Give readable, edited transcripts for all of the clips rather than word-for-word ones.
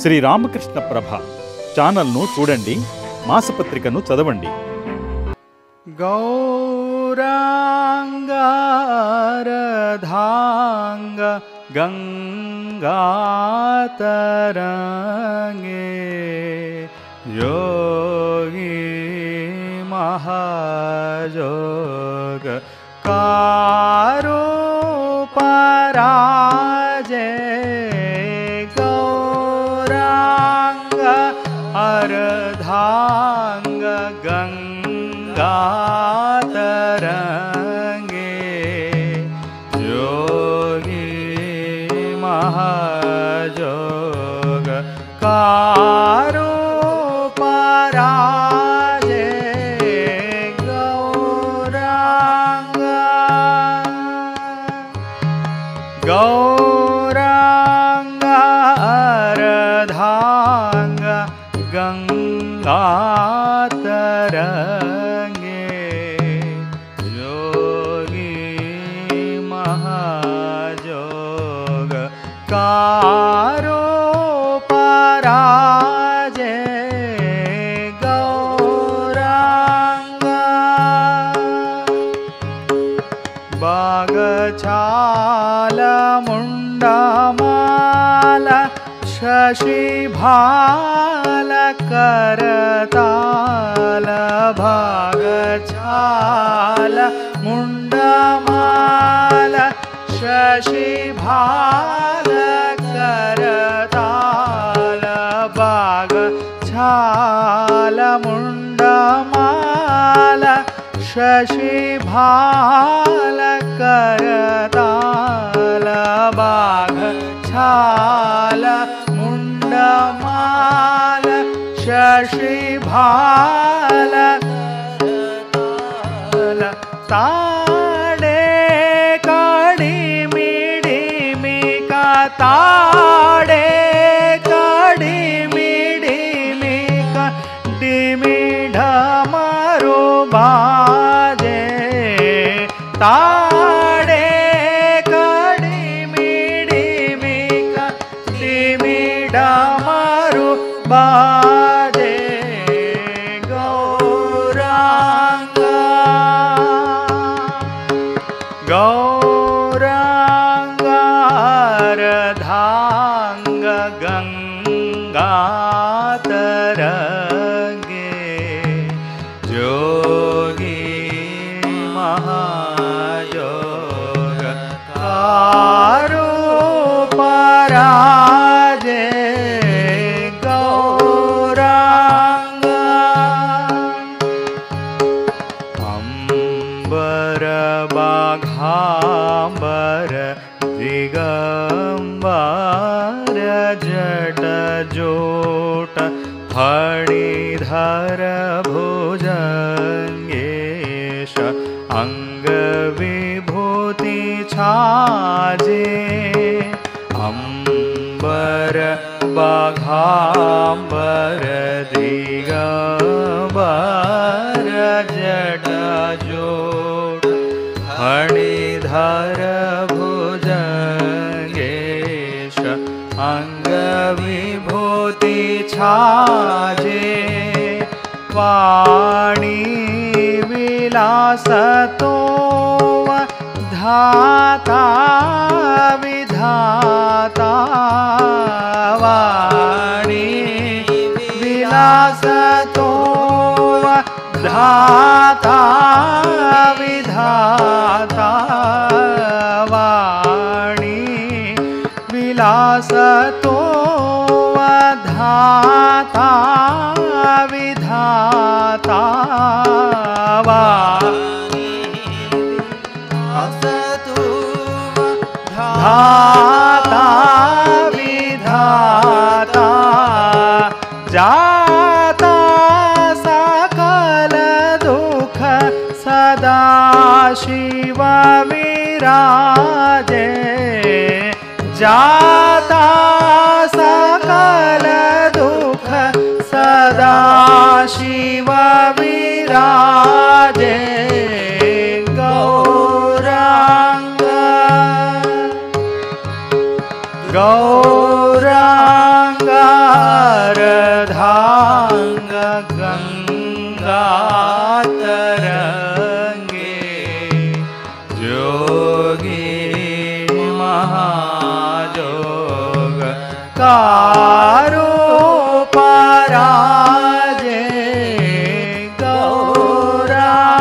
శ్రీ రామకృష్ణ ప్రభ ఛానల్ను చూడండి, మాసపత్రికను చదవండి. గౌరాంగారధాంగ గంగాతరంగే యోగి మహాజోగ కారో పరాజే గౌరాంగ అరధాంగ गंगातरंगे योगी महाजोग कारो पराजे गौरांग गौरांग अरधांग गंगातरंगे महाजोग कारो पराजे गौरांग बागछाल मुंडमाल शशिभाल करताल भागछाल मुंडमाल शशिभाल करताल बागछाल मुंडमाल शशिभाल करताल बागछाल मुंडमाल शशिभाल ताड़े कड़िमिडिमिका ताड़े कड़िमिडिमिका डिमिढमरो बाजे ताड़े कड़िमिडिमिका डिमिढमरो बाजे गौरांगारधांग गंगातरंगे जोगी महाजोग कारो पराजे गौरांग अंबर बाघांबर दिगंबर जट जोट फणिधर भुजंगेश अंग विभूति छाजे अंबर बाघांबर दिगंबर जट जोट फणिधर भुजंगेश अंग विभूति छाजे वाणी विलासतो धाता विधाता वाणी विलासतो धाता विधाता वाणी विलासतो धाता विधाता वाणी विलासतो धाता विधाता जाता सकल दुख सदा शिव विराजे जाता सकल दुख सदा शिव विराजे गौरांग गौरांग कारो पराजे गौरांगा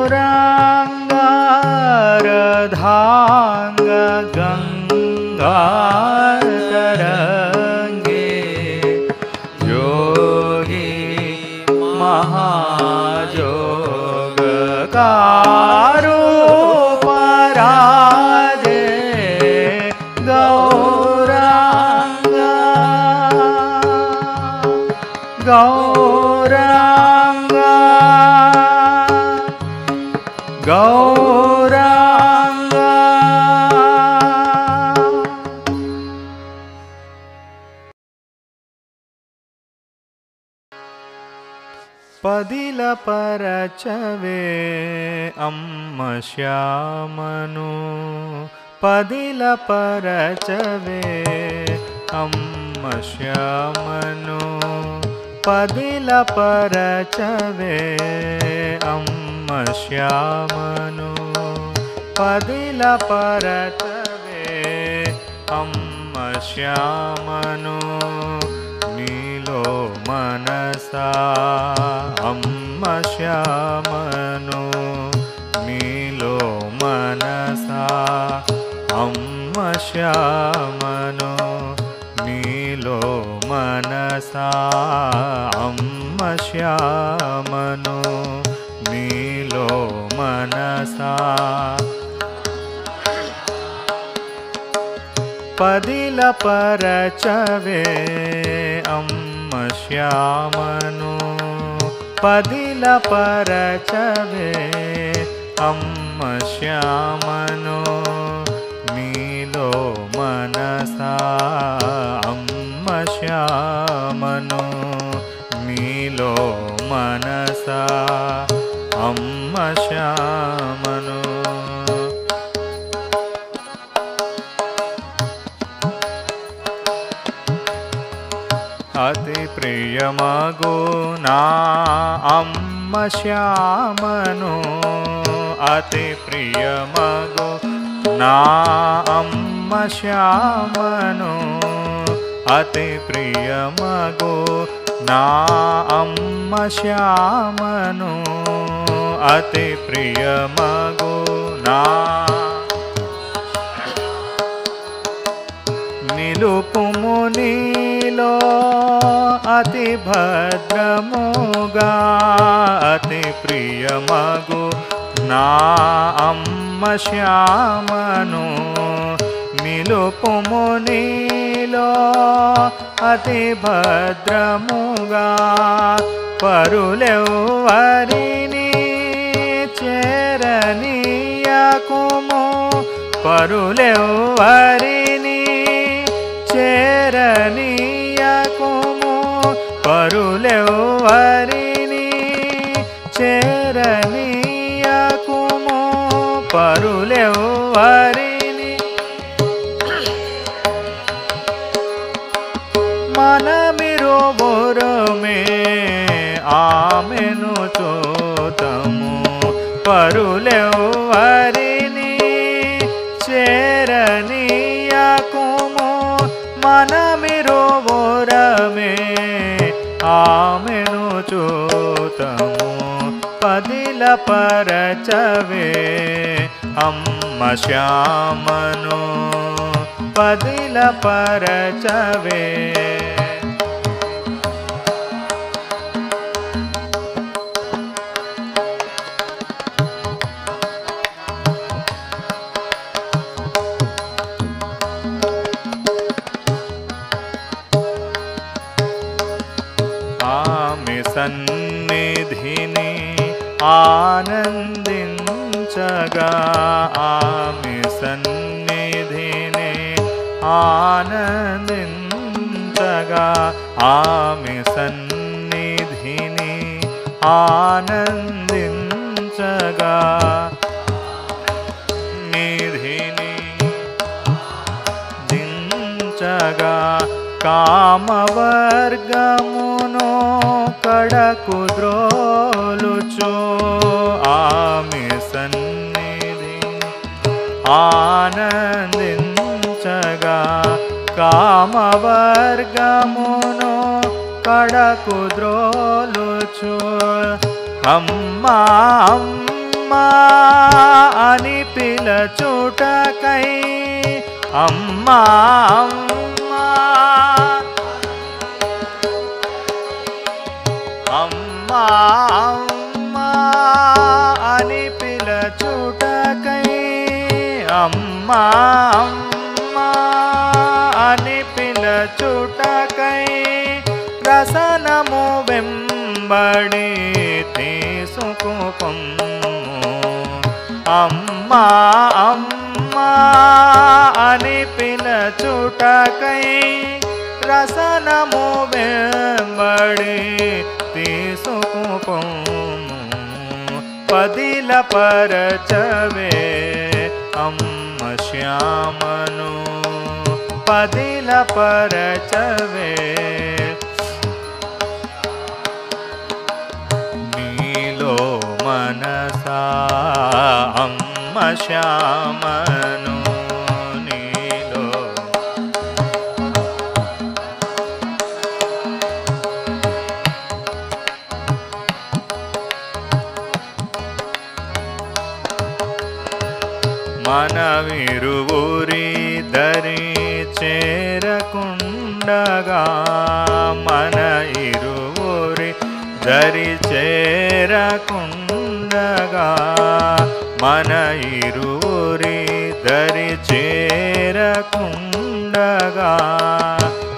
गौरांगा रधांग गंगा तरंगे योगी महाजोग कारो पराजे गौरांगा गौरांगा गौरांगा पदिल परचवे अम्म श्यामनु पदिल परचवे अम्म श्यामनु पदिल परचवे अम्म श्यामनु पदिल परचवे अम्म श्यामनु नीलो मनसा अम्म श्यामनु नीलो मनसा अम्म श्यामनु नीलो मनसा अम्म श्यामनु नीलो मनसा पदिल परचवे अम्म श्यामनु पदिल परचवे अम्म श्यामनु नीलो मनसा अम्म श्यामनु नीलो मनसा अम्म श्यामनु अति प्रिय मगो ना अम्म श्यामनु अति प्रिय मगो ना अम्म श्यामनु अति प्रिय मगो ना अम्म श्यामनु अति प्रिय मगो ना निलुपुमु नीलो अति भद्रमुगा अति प्रिय मगु ना अम्म श्यामनु निलुपुमु नीलो अति भद्रमुगा परुलेवरिनी చేరనీయకుము పరులెవ్వరిని చేరనీయకుము పరులెవ్వరిని చేరనీయకుము పరులెవ్వరిని మనమిరువురమే ఆమెను చూతము పరులెవ్వరిని చేరనీయకుము మనమిరువురమే ఆమెను చూతము పదిల పరచవే అమ్మ శ్యామను పదిల పరచవే సన్నిధిని ఆనందించగా ఆమె సన్నిధిని ఆనందించగా ఆమె సన్నిధిని ఆనందించగా నిధిని దించగా కామవర్గమును కడకు ద్రోలుచు ఆమె సన్నిధి ఆనందించగా కామవర్గమును కడకు ద్రోలుచు అమ్మా అమ్మా అని పిలచుటకై అమ్మా అమ్మా అమ్మా అమ్మా అని పిలచుటకై అమ్మా అమ్మా అని పిలచుటకై రసనము వెంబడి తీసుకుపొమ్ము అమ్మా అమ్మా అని పిలచుటకై రసనము వెంబడి తీసుకుపొమ్ము పదిల పరచవే అమ్మ శ్యామను పదిల పరచవే నీలో మనసా అమ్మ శ్యామను నీలో మనవిరువురి దరి చేరకుండగా మన ఇరువురి దరి చేరకుండగా మన ఇరువురి దరి చేరకుండగా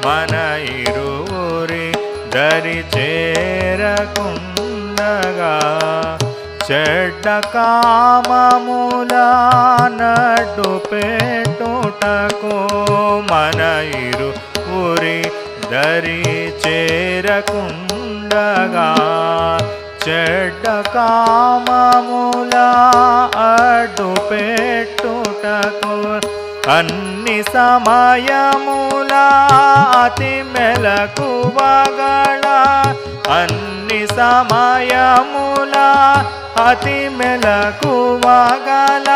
మన ఇరువురి దరి చేరకుండగా చెడ్డ కామముల నడ్డు పెట్టుటకు మన ఇరువురి దరి చేరకుండగా చెడ్డ కామముల అడ్డు పెట్టుటకు అన్ని సమయముల అతి మెలకువగల అన్ని సమయముల అతి మెలకువగల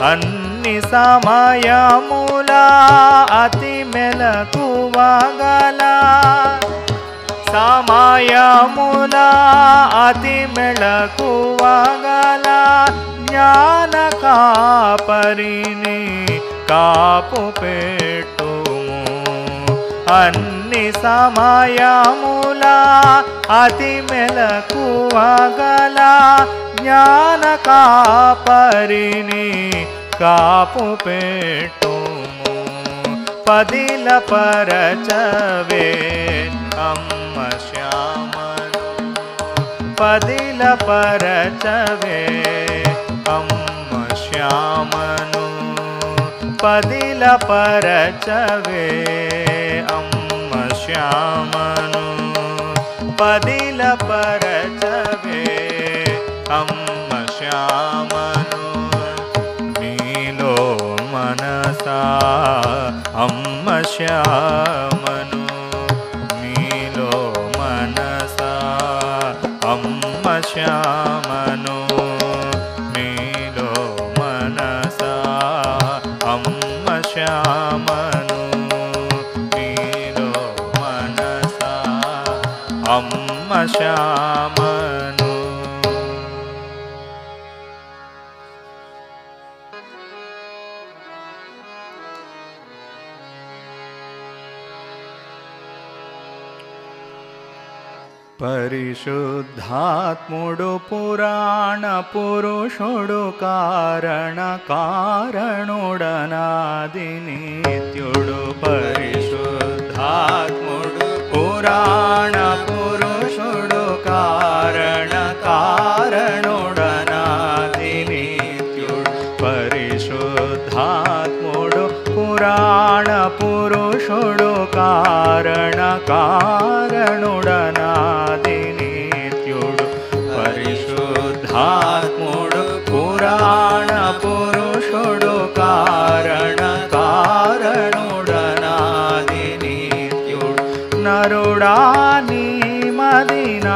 అన్ని సమయముల అతి మెలకువగల సమయముల అతి మెలకువగల జ్ఞాన కాపరిని కాపు పెట్టుము అన్ని సమయముల అతి మెలకువగల జ్ఞాన కాపరిని కాపు పెట్టుము పదిల పరచవే అమ్మ శ్యామను పదిల పరచవే అమ్మ శ్యామను పదిల పరచవే అమ్మ శ్యామను పదిల పరచవే అమ్మ శ్యామను నీలో మనసా అమ్మ శ్యామను నీలో మనసా అమ్మ శ్యామను నీలో మనసా అమ్మ శ్యామను నీలో మనసా అమ్మ శ్యామను పరిశుద్ధాత్ముడు పురాణ పురుషుడు కారణ కారణుడనాది నిత్యుడు పరిశుద్ధాత్ముడు పురాణ పురుషుడు కారణ కారణుడనాది నిత్యుడు పరిశుద్ధాత్ముడు పురాణ పురుషుడు కారణ కారణుడనాది నిత్యుడు పరిశుద్ధాత్ముడు పురాణ పురుషుడు కారణ కారణుడనాది నిత్యుడు నరుడా నీ మదినాతనియందు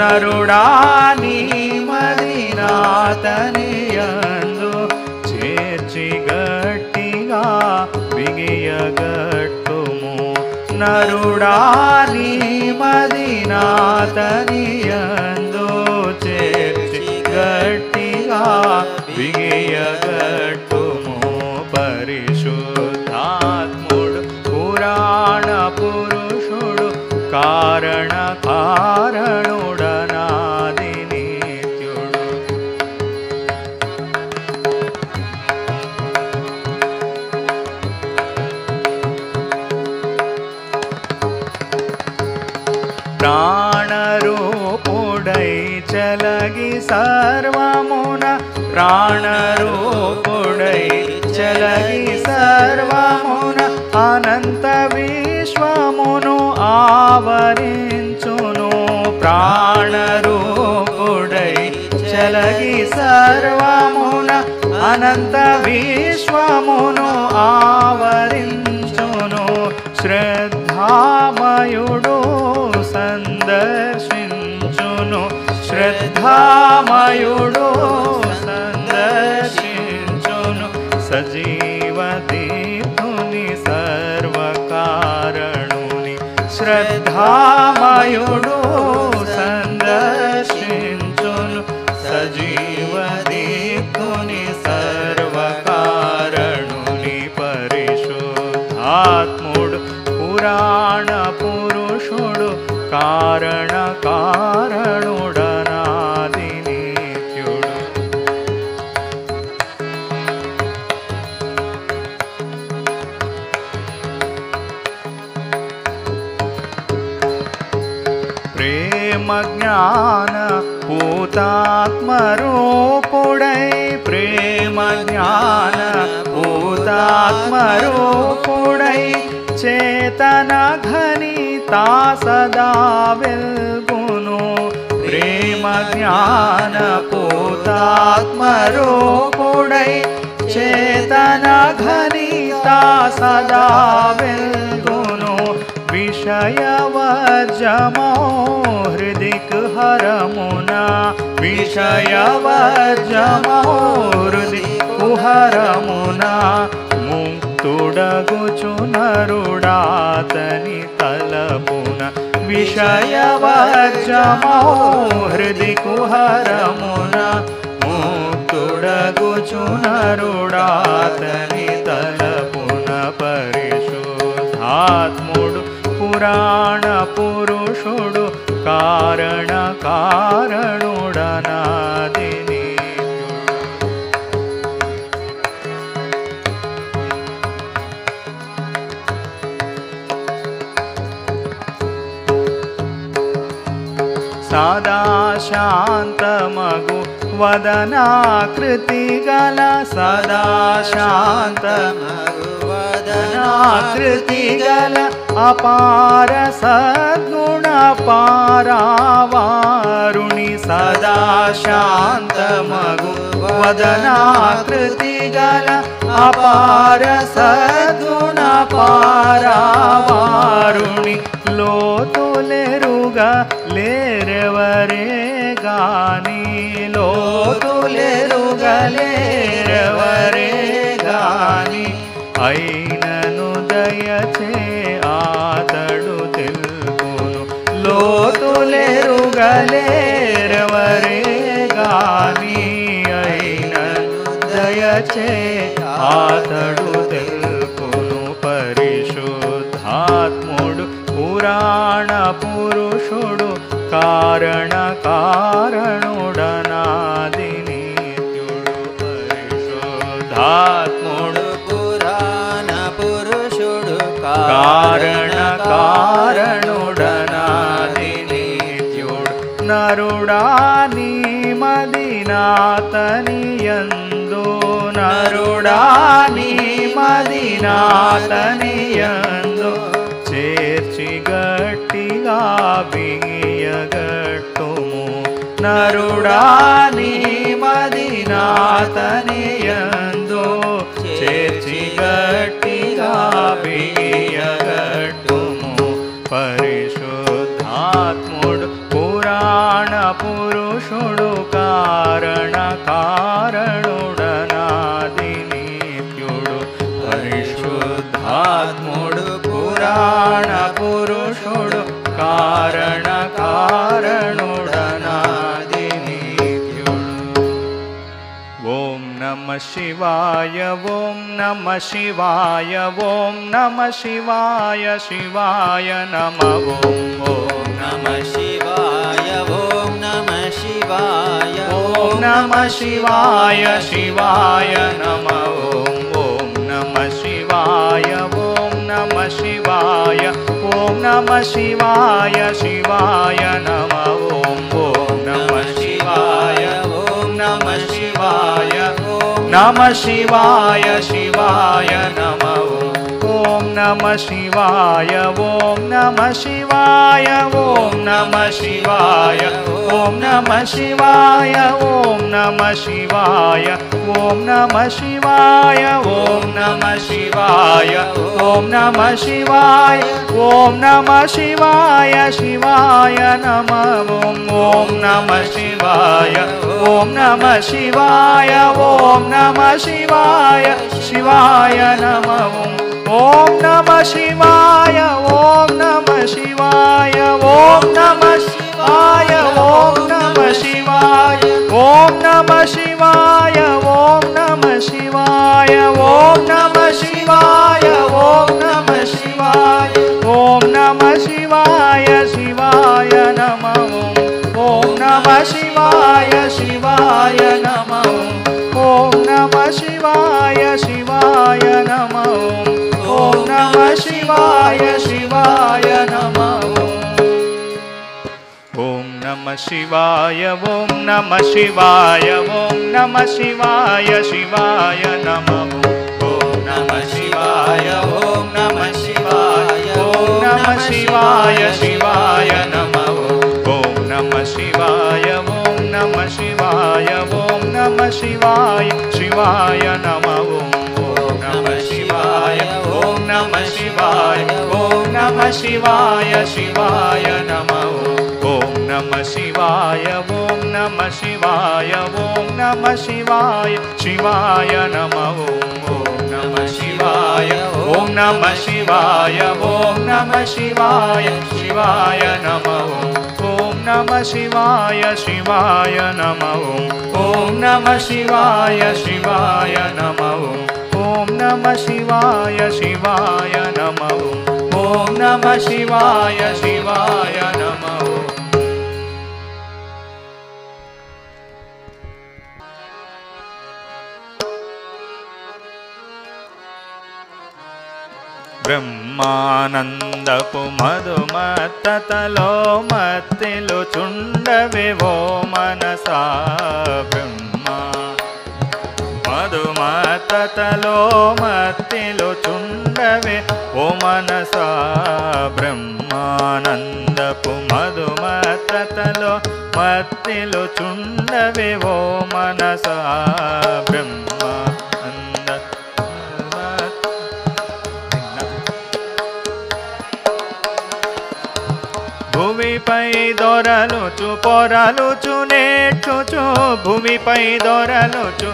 నరుడా నీ మదినాతనియందు చేర్చి గట్టిగా బిగియగట్టుము నరుడా నీ మదినాతనియందు చేర్చి గట్టిగా బిగియగట్టుము పరిశుద్ధాత్ముడు పురాణ పురుషుడు కారణ కారణుడనాది నిత్యుడు ప్రాణరూపుడై చలగి సర్వమున ప్రాణరూపుడై చలగి సర్వమున అనంత విశ్వమును ఆవరించును ప్రాణరూపుడై చలగి సర్వమున అనంత విశ్వమును ఆవరించును శ్రద్ధామయుడు సందర్శించును శ్రద్ధామయుడు సందర్శించును సజీవతీర్థుని సర్వకారణుని శ్రద్ధామయుడు సందర్శించును సజీవతీర్థుని సర్వకారణుని పరిశుద్ధాత్ముడు పురాణ పురుషుడు కారణ కారణుడనాది నిత్యుడు ప్రేమ జ్ఞాన పూతాత్మరూపుడై ప్రేమ జ్ఞాన పూతాత్మరూపుడై చేతన ఘనితా సదా వెల్గును ప్రేమ జ్ఞాన పూతాత్మరూపుడై చేతన ఘనితా సదా వెల్గును విషయవర్జమో హృదిక్ హరమునా విషయవర్జమో హృదిక్ హరమునా ముక్తుడగుచు నరుడాతని తలపున విషయవర్జమో హృదిక్ హరమున ముక్తుడగుచు నరుడాతని తలపున పరిశుద్ధాత్ముడు పురాణ పురుషుడు కారణ కారణుడనాది నిత్యుడు సదా శాంతమగు వదనాకృతి గల సదా శాంతమగు వదనాకృతి గల అపార సద్గుణ పారావారుణి సదా శాంతమగు వదనాకృతి గల అపార సద్గుణ పారావారుణి లోతులెరుగా లేరెవరే గాని లోతులెరుగా లేరెవరే గాని అయినను దయచే ఆతడు తెలుపును లోతులెరుగా లేరెవరే గాని అయినను దయచే ఆతడు తెలుపును పరిశుద్ధాత్ముడు పురాణ పురుషుడు కారణ కారణుడనాది నిత్యుడు పరిశుద్ధాత్ముడు పురాణ పురుషుడు కారణ కారణుడనాది నిత్యుడు నరుడా నీ మదినాతనియందు నరుడా నీ మదినాతనియందు చేర్చి గట్టిగా బిగియగట్టుము నరుడా నీ మదినాతనియందు చేర్చి గట్టిగా బిగియగట్టుము పరిశుద్ధాత్ముడు పురాణ పురుషుడు శుద్ధాత్ముడు పురాణ పురుషుడు కారణ కారణుడనాది నిత్యుడు. ఓం నమ శివాయ ఓం నమ శివాయ ఓం నమ శివాయ శివాయ నమ ఓం ఓం నమ శివాయ ఓం నమ శివాయ ఓం నమ శివాయ శివాయ నమ ఓం ఓం నమ శివాయ ఓం నమ శివాయ ఓం నమ శివాయ శివాయ నమ ఓం ఓం నమ శివాయ ఓం నమ శివాయ నమ శివాయ శివాయ నమ ఓం నమ శివాయ ఓం నమ శివాయ ఓం నమ శివాయ ఓం నమ శివాయ ఓం నమ శివాయ ఓం నమ శివాయ ఓం నమ శివాయ ఓం నమ శివాయ ఓం నమ శివాయ శివాయ నమ ఓం నమ శివాయ ఓం నమ శివాయ ఓం నమ శివాయ శివాయ నమ ఓం నమ శివాయ ఓం నమ శివాయ ఓం నమ శివాయ ఓం నమ శివాయ ఓం నమ శివాయ ఓం నమ శివాయ ఓం నమ శివాయ ఓం నమ శివాయ ఓం నమ శివాయ శివాయ నమ ఓం నమ శివాయ శివాయ నమ ఓం నమ శివాయ శివాయ నమ ఓం నమ శివాయ శివాయ నమ ఓం నమ శివాయ ఓం నమ శివాయ ఓం నమ శివాయ శివాయ నమ ఓం నమ శివాయ ఓం నమ శివాయ ఓం నమ శివాయ శివాయ నమ ఓం నమ శివాయ ఓం నమ శివాయ ఓం నమ శివాయ శివాయ నమ ఓం నమ శివాయ ఓం నమ శివాయ ఓం నమ శివాయ శివాయ నమ ఓం నమ శివాయ ఓం నమ శివాయ ఓం నమ శివాయ శివాయ నమ ఓం నమ శివాయ ఓం నమ శివాయ ఓం నమ శివాయ శివాయ నమ ఓం నమ శివాయ శివాయ నమ ఓం నమ శివాయ శివాయ నమ ఓం నమ శివాయ శివాయ నమ ఓం నమ శివాయ శివాయ నమ బ్రహ్మానందపు మధుమత్తలో మత్తిలు చుండవెవో మనసా బ్రహ్మా మధుమత్తలో మత్తిలు చుండవే ఓ మనసా బ్రహ్మానందపు మధుమత్తలో మత్తిలు చుండవే ఓ మనసా బ్రహ్మానంద భూమిపై దొరలుచు పొరలుచు నేర్చుచు భూమిపై దొరలుచు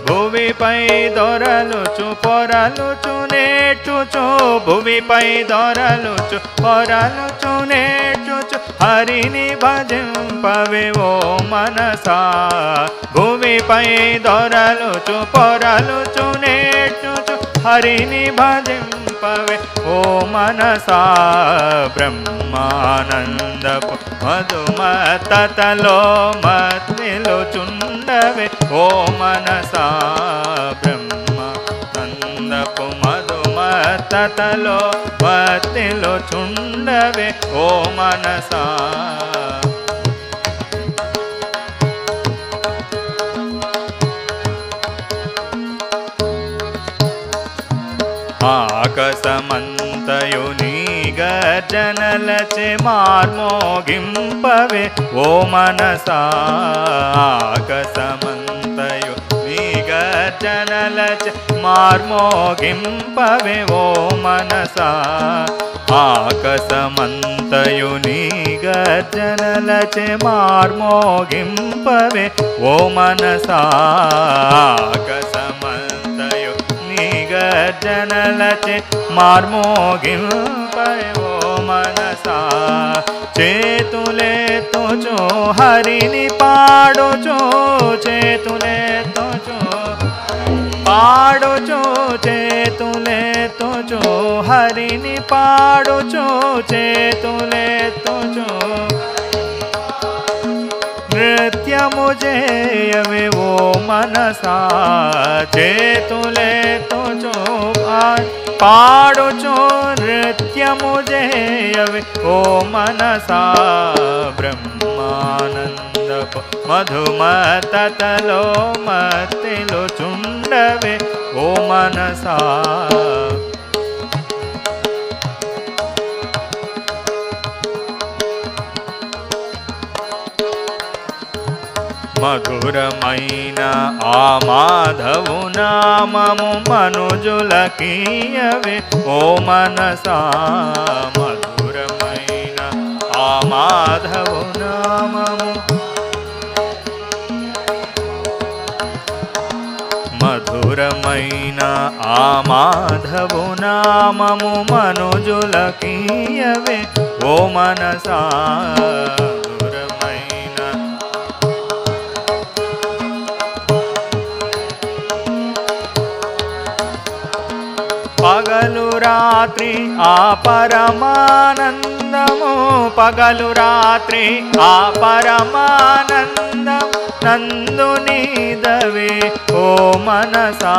భూమిపై దొరలుచు పొరలుచు నేర్చుచు భూమిపై దొరలుచు పొరలుచు నేర్చుచు హరిని భజింపవే ఓ మనసా భూమిపై దొరలుచు పొరలుచు నేర్చుచు హరిని భజింపవే ఓ మనసా బ్రహ్మానందపు మధుమత్తలో మత్తిలు చుండవే ఓ మనసా బ్రహ్మానందపు మధుమత్తలో మత్తిలు చుండవే ఓ మనసా ఆకాశమంతయు నీ గర్జనలచే మార్మోగింపవే ఓ మనసా ఆకాశమంతయు నీ గర్జనలచే మార్మోగింపవే ఓ మనసా ఆకాశమంతయు నీ గర్జనలచే మార్మోగింపవే ఓ మనసా ఆకాశమంతయు గర్జనలచే మార్మోగింపవో మనసా చేతులెత్తుచు హరిని పాడుచు చేతులెత్తుచు పాడుచు చేతులెత్తుచు హరిని పాడుచు చేతులెత్తుచు నృత్యము చేయవే ఓ మనసా చేతులెత్తుచు పాడుచు నృత్యము చేయవే ఓ మనసా బ్రహ్మానందపు మధుమతలో మత్తిలో చుండవే ఓ మనసా మధురమైన ఆ మాధవు నామము మనుజులకీయవే ఓ మనసా మధురమైన ఆ మాధవు నామము మధురమైన ఆ మాధవు నామము మనుజులకీయవే ఓ మనసా పగలు రాత్రి ఆ పరమానందము పగలు రాత్రి ఆ పరమానందం నందు నీదవే ఓ మనసా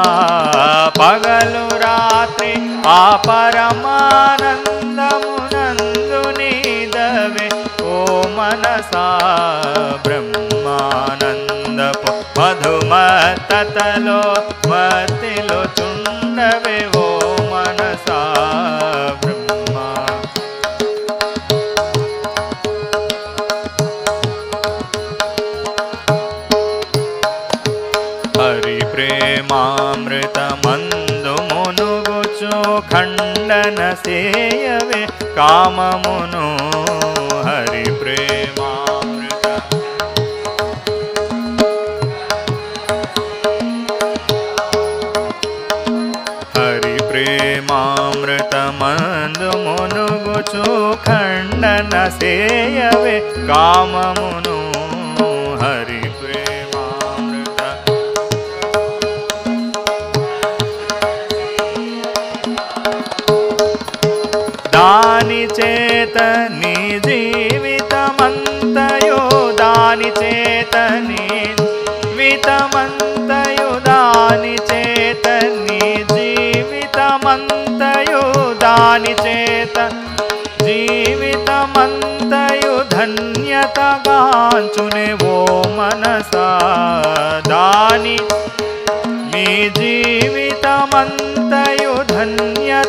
పగలు రాత్రి ఆ పరమానందము నందు నీదవే ఓ మనసా బ్రహ్మానందపు మధుమతలో మతిలో చుండవే ఓ మనసా బ్రహ్మా హరి ప్రేమామృతమందు మునుగుచు ఖండన సేయవే కామమును హరి ప్రేమామృత హరి ప్రేమామృతమందు మునుగుచు ఖండన సేయవే కామమును హరి ప్రేమామృత దాని చేత నీ జీవితమంతయో దాని చేత నీ జీవితమంతయో దాని చేత నీ జీవితమంతయో దాని చేత జీవితమంతయు ధన్యతగాంచునే ఓ మనసా దాని నీ జీవితమంతయు ధన్యతగాంచునే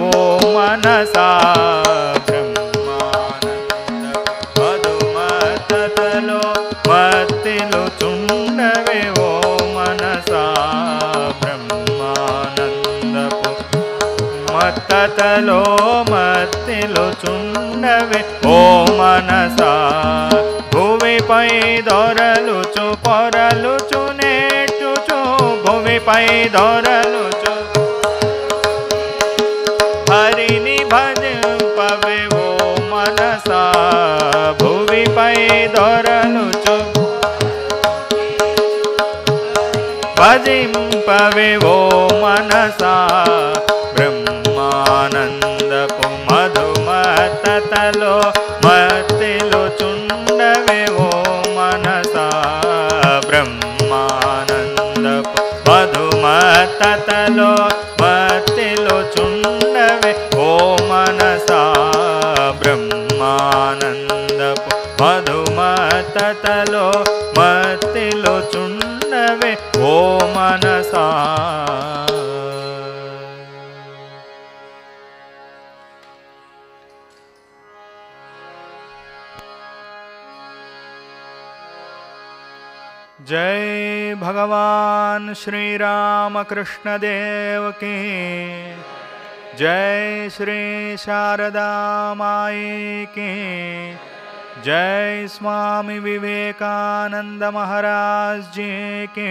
ఓ మనసా బ్రహ్మానంద మధుమతలో మత్తిలో చుండవే ఓ మనసా బ్రహ్మానందపు మత్తలో మత్తిలో చుండవే ఓ మనసా భూమిపై దొరలుచు పొరలుచు నేర్చుచు భూమిపై దొరలుచు హరిని భజింపవే ఓ మనసా భూమిపై దొరలుచు భజింపవే ఓ మనసా బ్రహ్మానందపు మధుమతలో మత్తిలో చుండవే ఓ మనసా బ్రహ్మానందపు మధుమతలో మత్తిలో చుండవే ఓ మనసా బ్రహ్మానందపు మధుమతలో మత్తిలో చుండవే ఓ మనసా जय भगवान श्री राम कृष्ण देव की जय श्री शारदा माई की जय स्वामी विवेकानंद महाराज जी की